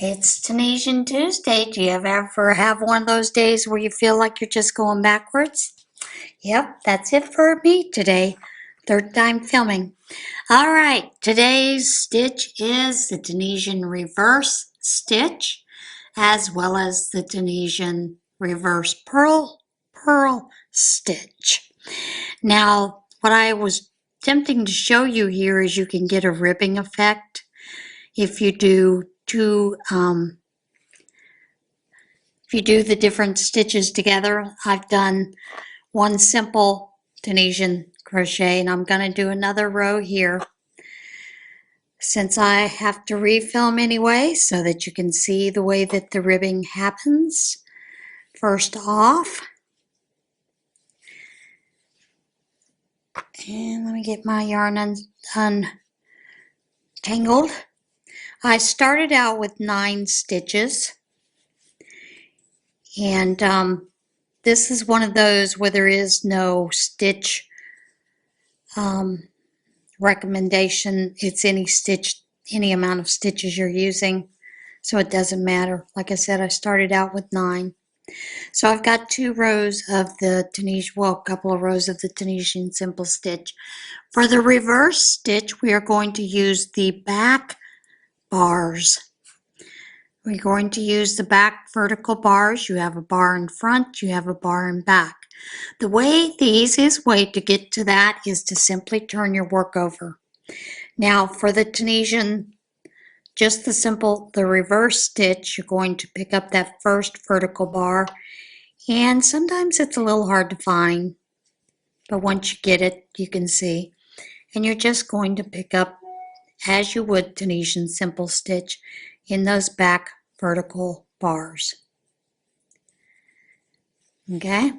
It's Tunisian Tuesday. Do you ever have one of those days where you feel like you're just going backwards? Yep, that's it for me today. Third time filming. All right, today's stitch is the Tunisian reverse stitch, as well as the Tunisian reverse purl stitch. Now, what I was attempting to show you here is you can get a ribbing effect if you do the different stitches together. I've done one simple Tunisian crochet, and I'm going to do another row here since I have to refilm anyway, so that you can see the way that the ribbing happens. First off, and let me get my yarn untangled. I started out with 9 stitches, and this is one of those where there is no stitch recommendation. It's any amount of stitches you're using, so it doesn't matter. Like I said, I started out with 9. So I've got 2 rows of the Tunisian, well, a couple of rows of the Tunisian simple stitch. For the reverse stitch, we are going to use the back bars. We're going to use the back vertical bars. You have a bar in front, you have a bar in back. The easiest way to get to that is to simply turn your work over. Now for the Tunisian, just the reverse stitch, you're going to pick up that first vertical bar, and sometimes it's a little hard to find, but once you get it, you can see. And you're just going to pick up, as you would Tunisian simple stitch, in those back vertical bars. Okay?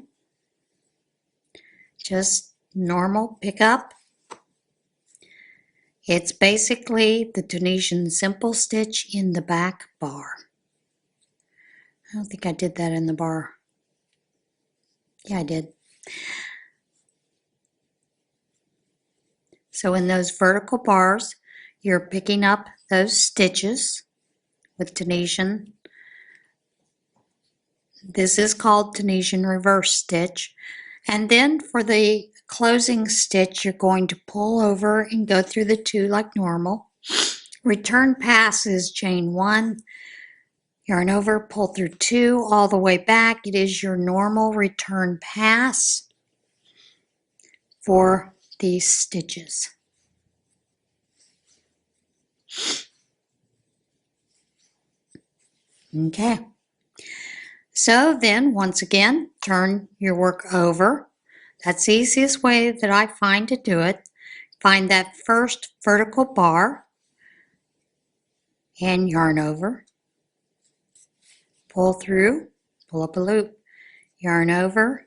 Just normal pickup. It's basically the Tunisian simple stitch in the back bar. I don't think I did that in the bar. Yeah, I did. So in those vertical bars, you're picking up those stitches with Tunisian. This is called Tunisian reverse stitch. And then for the closing stitch, you're going to pull over and go through the 2 like normal. Return pass is chain 1, yarn over, pull through 2 all the way back. It is your normal return pass for these stitches. Okay. So then, once again, turn your work over. That's the easiest way that I find to do it. Find that first vertical bar and yarn over. Pull through, pull up a loop. Yarn over,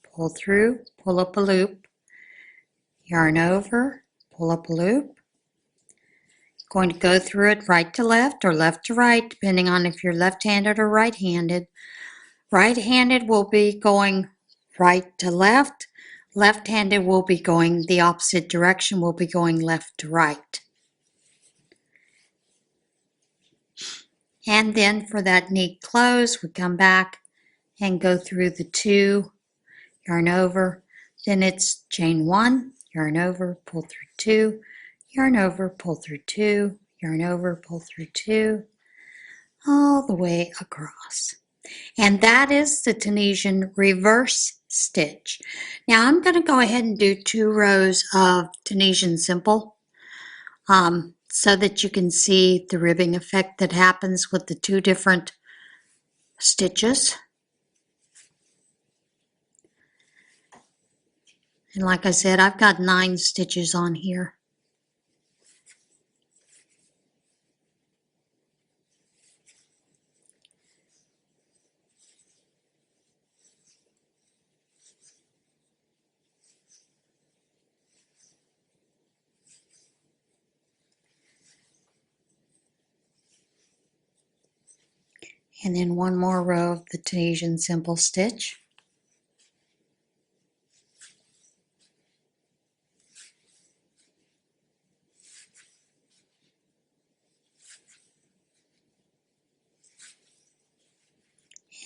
pull through, pull up a loop. Yarn over, pull up a loop. Going to go through it right to left or left to right, depending on if you're left-handed or right-handed. Right-handed will be going right to left. Left-handed will be going the opposite direction, will be going left to right. And then for that neat close, we come back and go through the 2, yarn over. Then it's chain 1, yarn over, pull through 2, yarn over, pull through 2, yarn over, pull through 2, all the way across. And that is the Tunisian reverse stitch. Now I'm going to go ahead and do 2 rows of Tunisian simple so that you can see the ribbing effect that happens with the 2 different stitches. And like I said, I've got 9 stitches on here. And then 1 more row of the Tunisian simple stitch.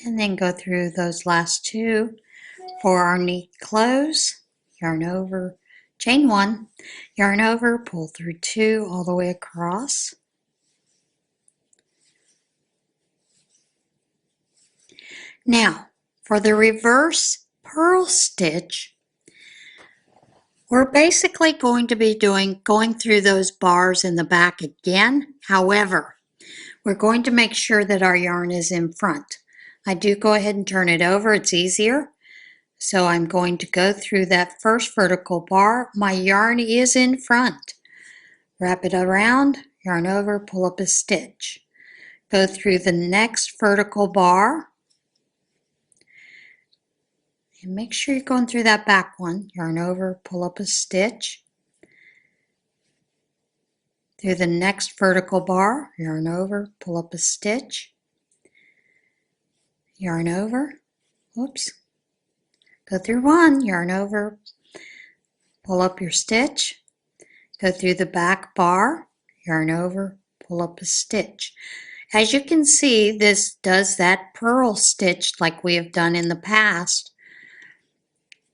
And then go through those last two for our neat close. Yarn over, chain one, yarn over, pull through two all the way across. Now, for the reverse purl stitch, we're basically going to be going through those bars in the back again. However, we're going to make sure that our yarn is in front. I do go ahead and turn it over, it's easier. So I'm going to go through that first vertical bar. My yarn is in front. Wrap it around, yarn over, pull up a stitch. Go through the next vertical bar. And make sure you're going through that back one. Yarn over, pull up a stitch. Through the next vertical bar, yarn over, pull up a stitch. Yarn over, whoops. Go through one, yarn over, pull up your stitch. Go through the back bar, yarn over, pull up a stitch. As you can see, this does that purl stitch like we have done in the past.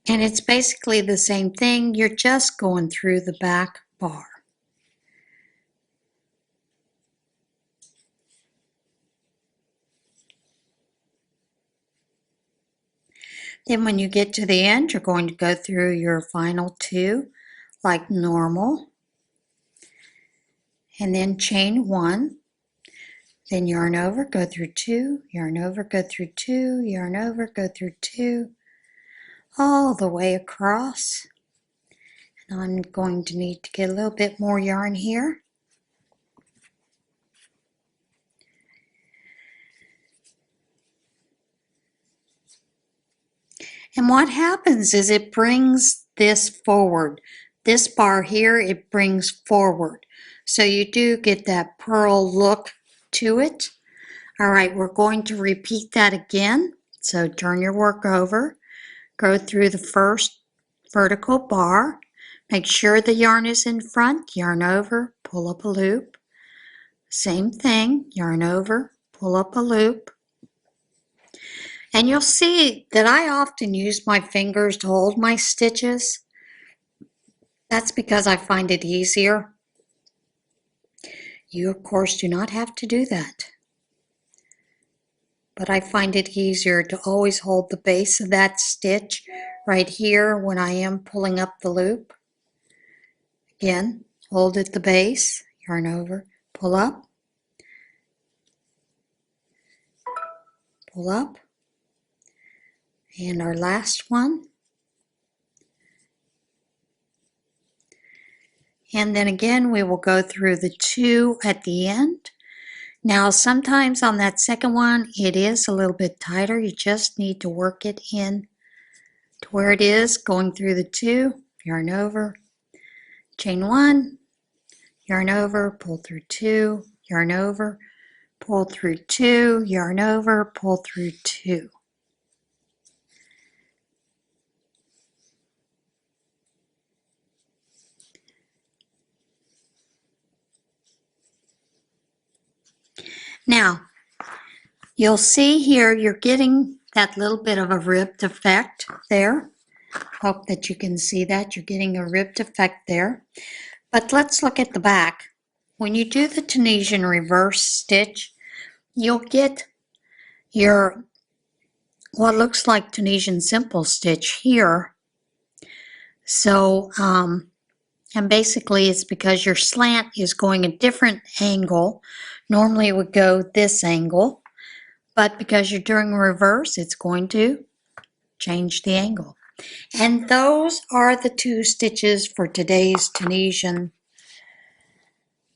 And it's basically the same thing, you're just going through the back bar. Then when you get to the end, you're going to go through your final two like normal. And then chain one. Then yarn over, go through two, yarn over, go through two, yarn over, go through two, all the way across. And I'm going to need to get a little bit more yarn here. And what happens is it brings this forward. This bar here, it brings forward. So you do get that purl look to it. All right, we're going to repeat that again. So turn your work over, go through the first vertical bar, make sure the yarn is in front, yarn over, pull up a loop. Same thing, yarn over, pull up a loop. And you'll see that I often use my fingers to hold my stitches. That's because I find it easier. You, of course, do not have to do that. But I find it easier to always hold the base of that stitch right here when I am pulling up the loop. Again, hold at the base, yarn over, pull up, pull up. And our last one. And then again, we will go through the two at the end. Now, sometimes on that second one, it is a little bit tighter. You just need to work it in to where it is, going through the two, yarn over, chain one, yarn over, pull through two, yarn over, pull through two, yarn over, pull through two. Now, you'll see here you're getting that little bit of a ribbed effect there. Hope that you can see that. You're getting a ribbed effect there. But let's look at the back. When you do the Tunisian reverse stitch, you'll get your what looks like Tunisian simple stitch here. So, and basically it's because your slant is going a different angle. Normally it would go this angle, but because you're doing reverse, it's going to change the angle. And those are the two stitches for today's Tunisian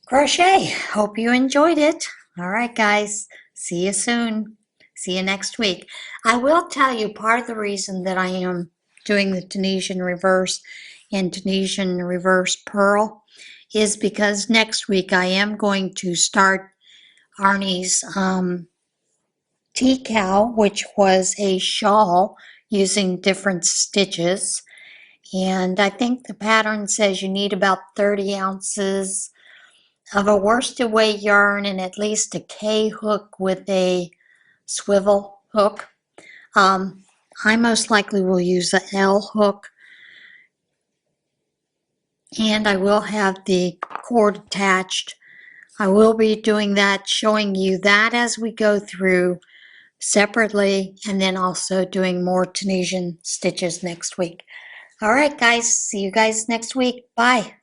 crochet. Hope you enjoyed it. All right, guys, see you soon. See you next week. I will tell you part of the reason that I am doing the Tunisian reverse and Tunisian reverse purl is because next week I am going to start Arnie's tea cow, which was a shawl using different stitches. And I think the pattern says you need about 30 ounces of a worsted weight yarn and at least a K hook with a swivel hook. I most likely will use the L hook, and I will have the cord attached. I will be doing that, showing you that as we go through separately, and then also doing more Tunisian stitches next week. All right, guys, see you guys next week. Bye.